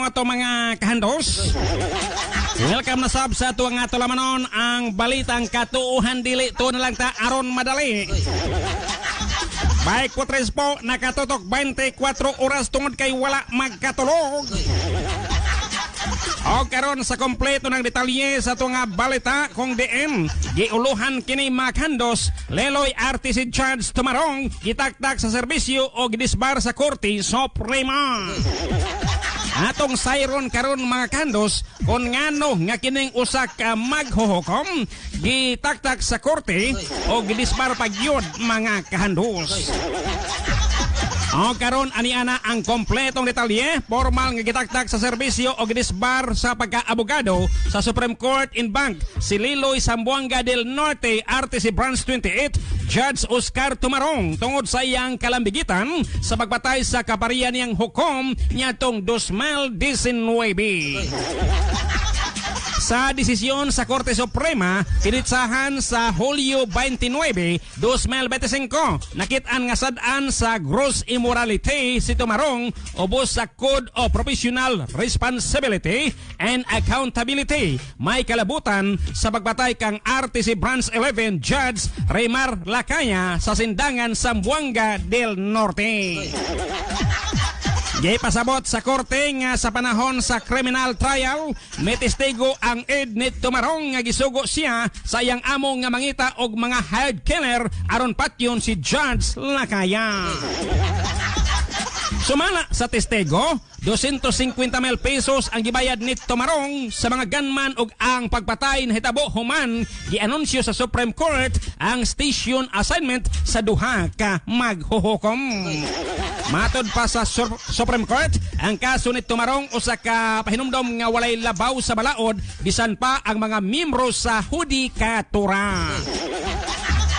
ato mga kahandos. Welcome na sab sa tuwang ato lamanon ang balitang katuuhan dili to na lang ta aron madali. Baik po tres po, nakatutok 24 oras tungod kay wala magkatulog. O karon sa kompleto ng detalye sa ito nga balita kung diin giuluhan kini makandos leloy RTC charge tumarong gitaktak sa serbisyo o gidisbar sa Korte Suprema. Atong siron karon mga kandos kung ngano nga kining usa ka maghuhukom gitaktak sa korte o gidisbar pagyud mga kahandos. O karon aniana ang kompletong detalye, formal nga gitaktak sa serbisyo o gidisbar sa pagkaabogado sa Supreme Court in Bank si Liloy Zamboanga del Norte RTC Branch 28 Judge Oscar Tumarong tungod sa iyang kalambigitan sa pagbatay sa kaparian niyang hukom niadtong 2019. Sa desisyon sa Korte Suprema, kinitsahan sa Hulyo 29, 2025, nakit-an nga sad-an sa gross immorality si Tumarong ubos sa Code of Professional Responsibility and Accountability. May kalabutan sa pagbatay kang RTC Branch 11 Judge Raymar Lacaya sa Sindangan Zamboanga del Norte. Gipasabot sa korte nga sa panahon sa criminal trial, may testigo ang ed ni Tumarong nga gisugo siya sa iyang amo nga mangita og mga hired killer aron patyon si Judge Lacaya. Sumala sa testigo, 250,000 pesos ang gibayad ni Tumarong sa mga gunman ug ang pagpatay nahitabo human gianunsyo sa Supreme Court ang station assignment sa duha ka maghuhukom. Matod pa sa Supreme Court, ang kaso ni Tumarong usa ka pahinumdom nga walay labaw sa balaod bisan pa ang mga miyembro sa hudikatura.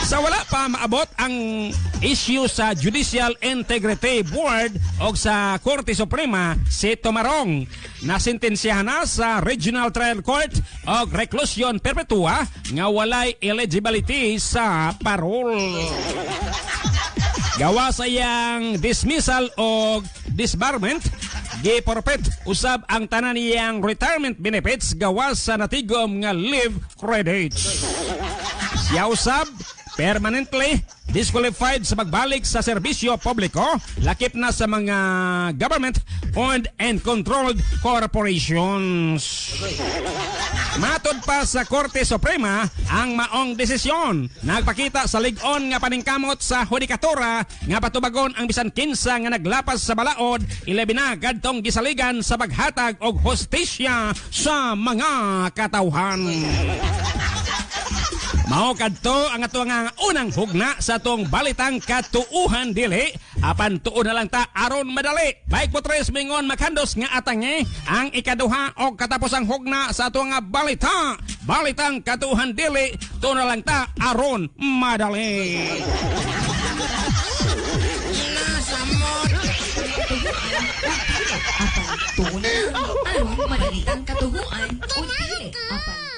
Sa wala pa maabot ang issue sa Judicial Integrity Board o sa Korte Suprema, si Tumarong nasintensyahan na sa Regional Trial Court o reclusion perpetua nga walay eligibility sa parole. Gawa sa iyang dismissal o disbarment, giporpet usab ang tanan niyang retirement benefits gawa sa natigom nga leave credits. Siya usab permanently disqualified sa pagbalik sa serbisyo publiko, lakip na sa mga government-owned and controlled corporations. Matod pa sa Korte Suprema ang maong desisyon. Nagpakita sa lig-on nga paningkamot sa hudikatura nga patubagon ang bisan kinsa nga naglapas sa balaod, ilabi na kadtong gisaligan sa paghatag og hustisya sa mga katawhan. Mao kadto ang ato nga unang hugna sa atong balitang katuuhan dili, apan tuon na lang ta aron madali. Baik po tres mingon makandos nga atange ang ikaduha o katapusang hugna sa ato nga balitang katuuhan dili, tuon na lang ta aron madali. Apan tuon aron madali ang katuguan o dili. Apan